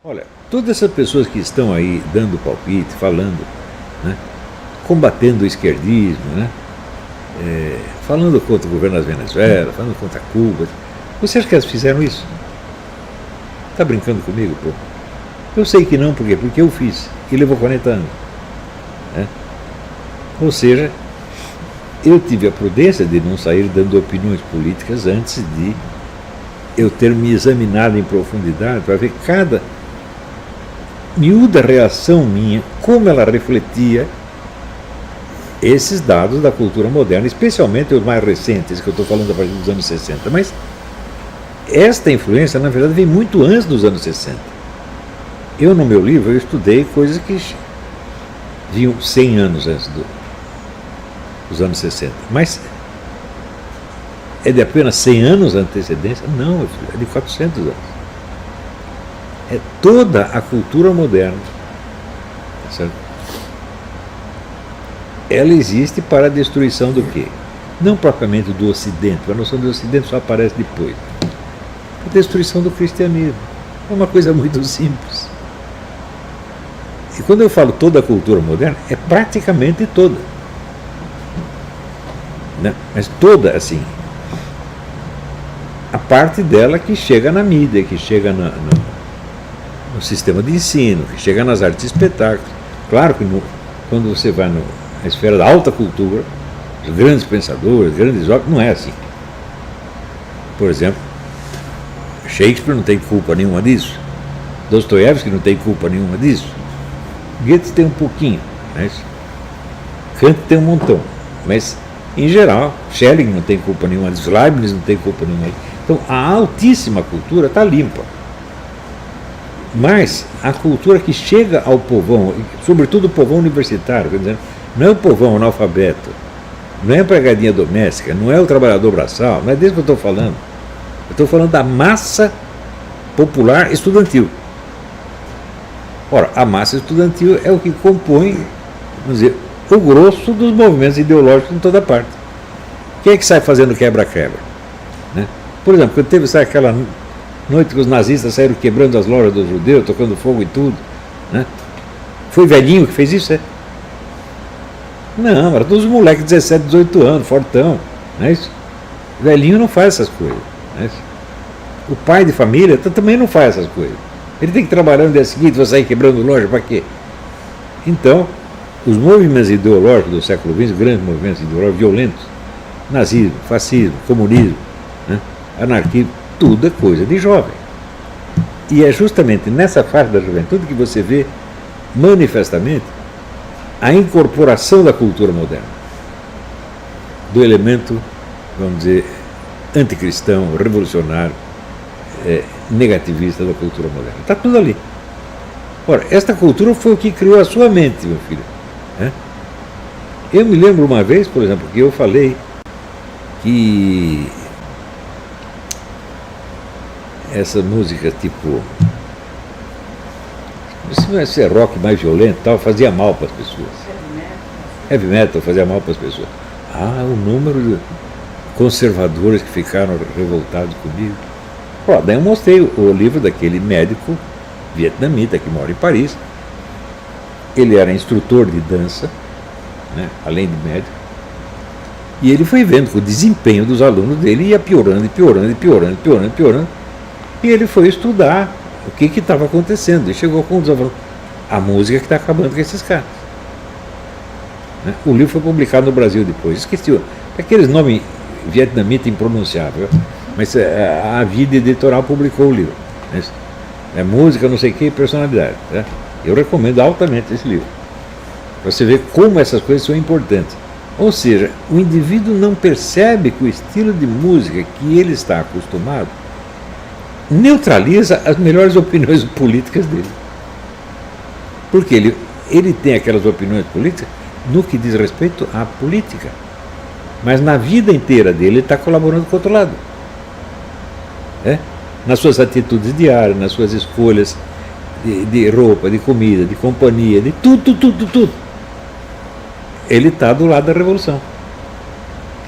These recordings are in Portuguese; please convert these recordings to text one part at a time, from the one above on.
Olha, todas essas pessoas que estão aí dando palpite, falando, né, combatendo o esquerdismo, né, falando contra o governo da Venezuela, falando contra Cuba, você acha que elas fizeram isso? Está brincando comigo, pô? Eu sei que não, por quê? Porque eu fiz, e levou 40 anos. Né? Ou seja, eu tive a prudência de não sair dando opiniões políticas antes de eu ter me examinado em profundidade para ver cada miúda reação minha, como ela refletia esses dados da cultura moderna, especialmente os mais recentes, que eu estou falando a partir dos anos 60. Mas esta influência, na verdade, vem muito antes dos anos 60. Eu, no meu livro, eu estudei coisas que vinham 100 anos antes dos anos 60. Mas é de apenas 100 anos a antecedência? Não, é de 400 anos. É toda a cultura moderna, certo? Ela existe para a destruição do quê? Não propriamente do Ocidente, a noção do Ocidente só aparece depois. A destruição do cristianismo. É uma coisa muito simples. E quando eu falo toda a cultura moderna, é praticamente toda. Né? Mas toda, assim. A parte dela que chega na mídia, que chega no sistema de ensino, que chega nas artes e espetáculos. Claro que quando você vai na esfera da alta cultura, os grandes pensadores, grandes obras, não é assim. Por exemplo, Shakespeare não tem culpa nenhuma disso. Dostoiévski não tem culpa nenhuma disso. Goethe tem um pouquinho, mas Kant tem um montão. Mas, em geral, Schelling não tem culpa nenhuma disso, Leibniz não tem culpa nenhuma disso. Então, a altíssima cultura está limpa. Mas a cultura que chega ao povão, sobretudo o povão universitário, quer dizer, não é o povão analfabeto, não é a empregadinha doméstica, não é o trabalhador braçal, não é disso que eu estou falando. Eu estou falando da massa popular estudantil. Ora, a massa estudantil é o que compõe, vamos dizer, o grosso dos movimentos ideológicos em toda parte. Quem é que sai fazendo quebra-quebra? Né? Por exemplo, quando teve aquela noite que os nazistas saíram quebrando as lojas dos judeus, tocando fogo e tudo, né? Foi velhinho que fez isso, é? Não, era todos os moleques de 17, 18 anos, fortão, não é isso? Velhinho não faz essas coisas, não é isso? O pai de família também não faz essas coisas. Ele tem que trabalhar no dia seguinte, vai sair quebrando loja, para quê? Então, os movimentos ideológicos do século XX, grandes movimentos ideológicos violentos, nazismo, fascismo, comunismo, né? Anarquismo, tudo é coisa de jovem. E é justamente nessa fase da juventude que você vê manifestamente a incorporação da cultura moderna, do elemento, vamos dizer, anticristão, revolucionário, negativista da cultura moderna. Está tudo ali. Ora, esta cultura foi o que criou a sua mente, meu filho. Né? Eu me lembro uma vez, por exemplo, que eu falei que essa música tipo, se é rock mais violento tal, fazia mal para as pessoas. Heavy metal fazia mal para as pessoas. O número de conservadores que ficaram revoltados comigo. Daí eu mostrei o livro daquele médico vietnamita que mora em Paris. Ele era instrutor de dança, né, além de médico. E ele foi vendo que o desempenho dos alunos dele ia piorando, e piorando, e piorando, piorando, piorando. E ele foi estudar o que estava acontecendo. E chegou à conclusão, a música que está acabando com esses caras. Né? O livro foi publicado no Brasil depois. Esqueci aqueles nomes vietnamita impronunciável. Mas a Vida Editorial publicou o livro. Né? É música, não sei o que, personalidade. Né? Eu recomendo altamente esse livro. Para você ver como essas coisas são importantes. Ou seja, o indivíduo não percebe que o estilo de música que ele está acostumado neutraliza as melhores opiniões políticas dele. Porque ele tem aquelas opiniões políticas no que diz respeito à política. Mas na vida inteira dele, ele está colaborando com o outro lado. Nas suas atitudes diárias, nas suas escolhas de roupa, de comida, de companhia, de tudo. Ele está do lado da revolução.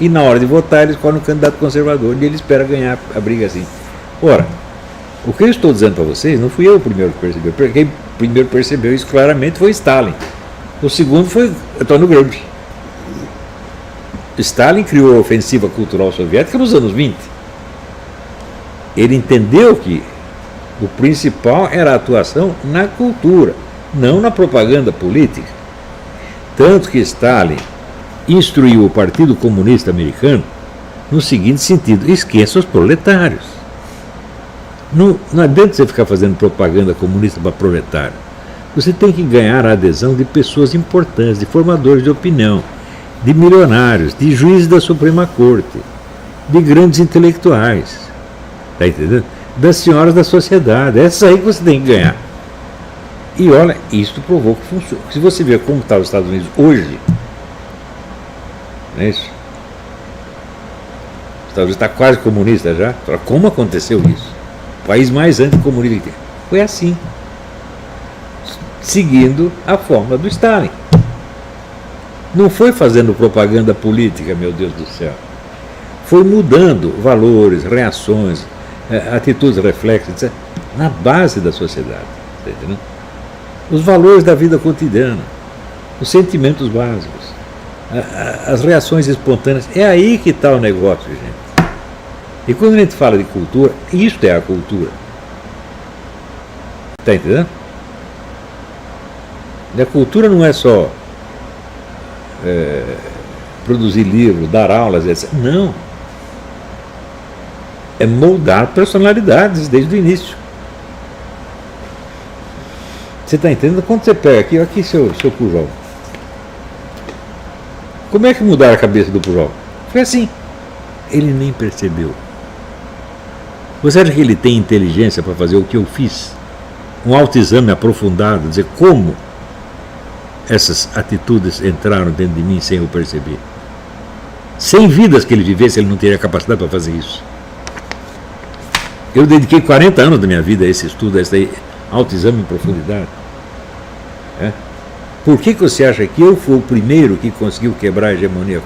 E na hora de votar, ele escolhe um candidato conservador e ele espera ganhar a briga assim. Ora, O que eu estou dizendo para vocês, não fui eu o primeiro que percebeu. Quem primeiro percebeu isso claramente foi Stalin. O segundo foi Antônio Gramsci. Stalin criou a ofensiva cultural soviética nos anos 20. Ele entendeu que o principal era a atuação na cultura, não na propaganda política. Tanto que Stalin instruiu o Partido Comunista Americano no seguinte sentido: esqueça os proletários. Não adianta você ficar fazendo propaganda comunista para proletário. Você tem que ganhar a adesão de pessoas importantes, de formadores de opinião, de milionários, de juízes da Suprema Corte, de grandes intelectuais. Está entendendo? Das senhoras da sociedade. É essa aí que você tem que ganhar. E olha, isso provou que funciona. Se você ver como está os Estados Unidos hoje, não é isso? Os Estados Unidos está quase comunista já. Como aconteceu isso? O país mais anticomunista que tem. Foi assim. Seguindo a fórmula do Stalin. Não foi fazendo propaganda política, meu Deus do céu. Foi mudando valores, reações, atitudes, reflexos, etc., na base da sociedade. Tá entendendo? Os valores da vida cotidiana, os sentimentos básicos, as reações espontâneas. É aí que está o negócio, gente. E quando a gente fala de cultura, isto é a cultura. Está entendendo? E a cultura não é só produzir livros, dar aulas, etc. Não. É moldar personalidades desde o início. Você está entendendo? Quando você pega aqui seu Pujol. Como é que mudaram a cabeça do Pujol? Foi assim. Ele nem percebeu. Você acha que ele tem inteligência para fazer o que eu fiz? Um autoexame aprofundado, dizer como essas atitudes entraram dentro de mim sem eu perceber. 100 vidas que ele vivesse, ele não teria capacidade para fazer isso. Eu dediquei 40 anos da minha vida a esse estudo, a esse autoexame em profundidade. Por que você acha que eu fui o primeiro que conseguiu quebrar a hegemonia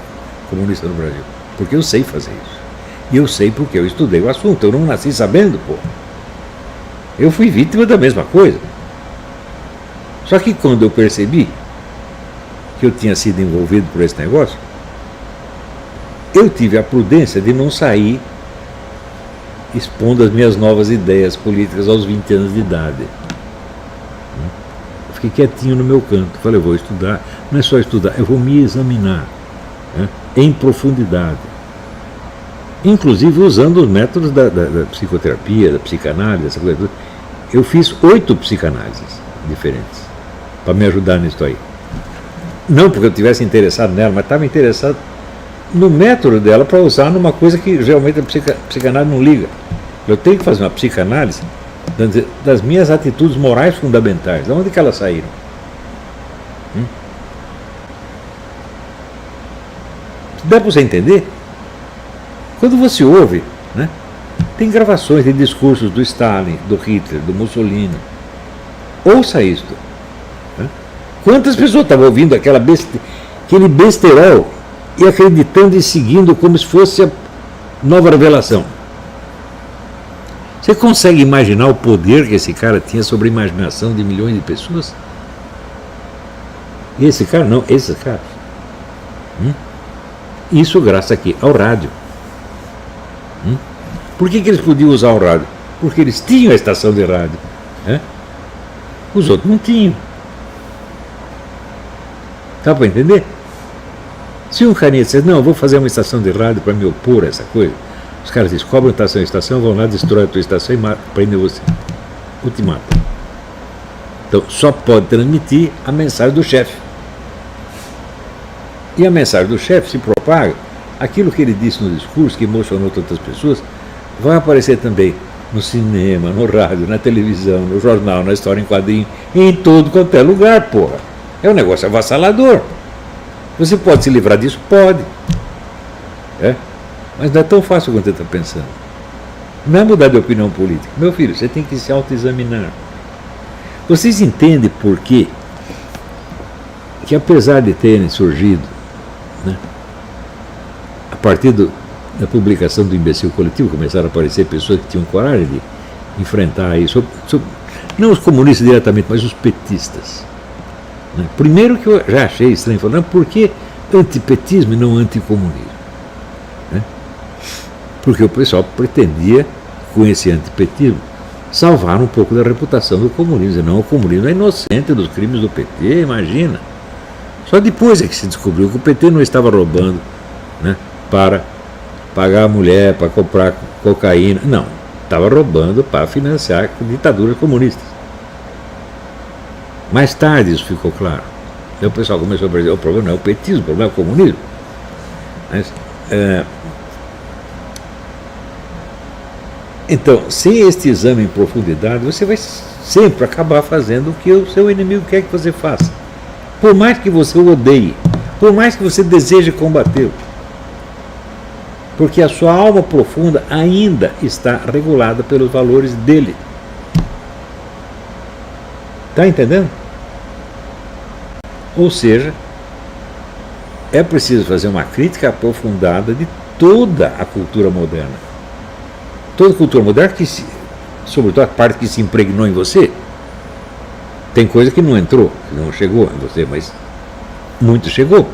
comunista no Brasil? Porque eu sei fazer isso. E eu sei porque eu estudei o assunto. Eu não nasci sabendo, pô. Eu fui vítima da mesma coisa. Só que quando eu percebi que eu tinha sido envolvido por esse negócio, eu tive a prudência de não sair expondo as minhas novas ideias políticas aos 20 anos de idade. Eu fiquei quietinho no meu canto. Falei, eu vou estudar. Não é só estudar, eu vou me examinar, em profundidade. Inclusive usando os métodos da psicoterapia, da psicanálise, essa coisa toda. Eu fiz 8 psicanálises diferentes para me ajudar nisso aí. Não porque eu estivesse interessado nela, mas estava interessado no método dela para usar numa coisa que realmente a psicanálise não liga. Eu tenho que fazer uma psicanálise das minhas atitudes morais fundamentais. De onde que elas saíram? Dá para você entender? Quando você ouve, tem gravações de discursos do Stalin, do Hitler, do Mussolini. Ouça isto. Quantas pessoas estavam ouvindo aquele besterol e acreditando e seguindo como se fosse a nova revelação? Você consegue imaginar o poder que esse cara tinha sobre a imaginação de milhões de pessoas? E esse cara não, esses caras. Isso graças aqui ao rádio. Por que eles podiam usar o rádio? Porque eles tinham a estação de rádio. Os outros não tinham. Dá para entender? Se um carinha dissesse, não, eu vou fazer uma estação de rádio para me opor a essa coisa, os caras descobrem a estação, vão lá, destroem a tua estação e prendem você. Ultimato. Então, só pode transmitir a mensagem do chefe. E a mensagem do chefe se propaga. Aquilo que ele disse no discurso, que emocionou tantas pessoas, vai aparecer também no cinema, no rádio, na televisão, no jornal, na história em quadrinho, em todo quanto é lugar, porra. É um negócio avassalador. Você pode se livrar disso? Pode. Mas não é tão fácil quanto você está pensando. Não é mudar de opinião política. Meu filho, você tem que se autoexaminar. Vocês entendem por quê? Que apesar de terem surgido, a partir da publicação do Imbecil Coletivo, começaram a aparecer pessoas que tinham coragem enfrentar isso. Não os comunistas diretamente, mas os petistas. Né? Primeiro que eu já achei estranho, falando, por que antipetismo e não anticomunismo? Né? Porque o pessoal pretendia, com esse antipetismo, salvar um pouco da reputação do comunismo. Não, o comunismo é inocente dos crimes do PT, imagina. Só depois é que se descobriu que o PT não estava roubando, né, para pagar a mulher, para comprar cocaína. Não, estava roubando para financiar ditaduras comunistas. Mais tarde isso ficou claro. Então o pessoal começou a dizer, o problema não é o petismo, o problema é o comunismo. Mas, então, sem este exame em profundidade, você vai sempre acabar fazendo o que o seu inimigo quer que você faça. Por mais que você o odeie, por mais que você deseje combatê-lo. Porque a sua alma profunda ainda está regulada pelos valores dele. Está entendendo? Ou seja, é preciso fazer uma crítica aprofundada de toda a cultura moderna. Toda a cultura moderna, sobretudo a parte que se impregnou em você, tem coisa que não entrou, que não chegou em você, mas muito chegou.